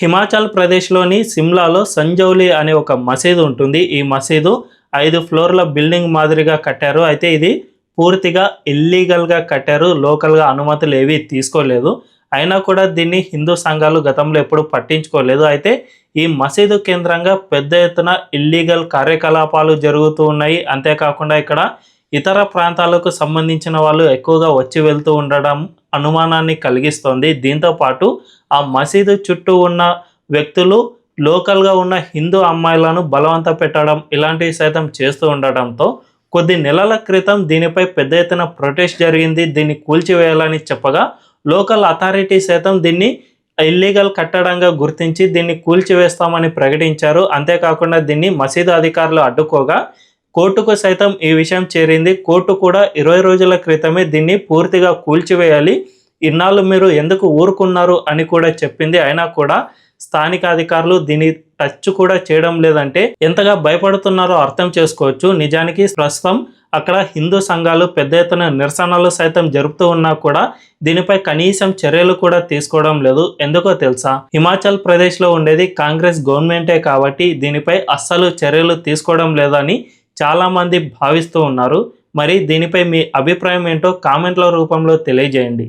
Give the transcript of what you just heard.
హిమాచల్ ప్రదేశ్లోని సిమ్లాలో సంజౌలి అనే ఒక మసీదు ఉంటుంది. ఈ మసీదు 5 ఫ్లోర్ల బిల్డింగ్ మాదిరిగా కట్టారు. అయితే ఇది పూర్తిగా ఇల్లీగల్గా కట్టారు. లోకల్గా అనుమతులు ఏవి తీసుకోలేదు. అయినా కూడా దీన్ని హిందూ సంఘాలు గతంలో ఎప్పుడు పట్టించుకోలేదు. అయితే ఈ మసీదు కేంద్రంగా పెద్ద ఎత్తున ఇల్లీగల్ కార్యకలాపాలు జరుగుతూ ఉన్నాయి. అంతేకాకుండా ఇక్కడ ఇతర ప్రాంతాలకు సంబంధించిన వాళ్ళు ఎక్కువగా వచ్చి వెళ్తూ ఉండడం అనుమానాన్ని కలిగిస్తోంది. దీంతో పాటు ఆ మసీదు చుట్టూ ఉన్న వ్యక్తులు లోకల్గా ఉన్న హిందూ అమ్మాయిలను బలవంత పెట్టడం ఇలాంటివి సైతం చేస్తూ ఉండడంతో కొద్ది నెలల క్రితం దీనిపై పెద్ద ఎత్తున ప్రొటెస్ట్ జరిగింది. దీన్ని కూల్చివేయాలని చెప్పగా లోకల్ అథారిటీ సైతం దీన్ని ఇల్లీగల్ కట్టడంగా గుర్తించి దీన్ని కూల్చివేస్తామని ప్రకటించారు. అంతేకాకుండా దీన్ని మసీదు అధికారులు అడ్డుకోగా కోర్టుకు సైతం ఈ విషయం చేరింది. కోర్టు కూడా 20 రోజుల క్రితమే దీన్ని పూర్తిగా కూల్చివేయాలి, ఇన్నాళ్ళు మీరు ఎందుకు ఊరుకున్నారు అని కూడా చెప్పింది. అయినా కూడా స్థానిక అధికారులు దీన్ని టచ్ కూడా చేయడం లేదంటే ఎంతగా భయపడుతున్నారో అర్థం చేసుకోవచ్చు. నిజానికి ప్రస్తుతం అక్కడ హిందూ సంఘాలు పెద్ద ఎత్తున నిరసనలు సైతం జరుపుతూ ఉన్నా కూడా దీనిపై కనీసం చర్యలు కూడా తీసుకోవడం లేదు. ఎందుకో తెలుసా? హిమాచల్ ప్రదేశ్లో ఉండేది కాంగ్రెస్ గవర్నమెంటే కాబట్టి దీనిపై అస్సలు చర్యలు తీసుకోవడం లేదని చాలామంది భావిస్తూ ఉన్నారు. మరి దీనిపై మీ అభిప్రాయం ఏంటో కామెంట్ల రూపంలో తెలియజేయండి.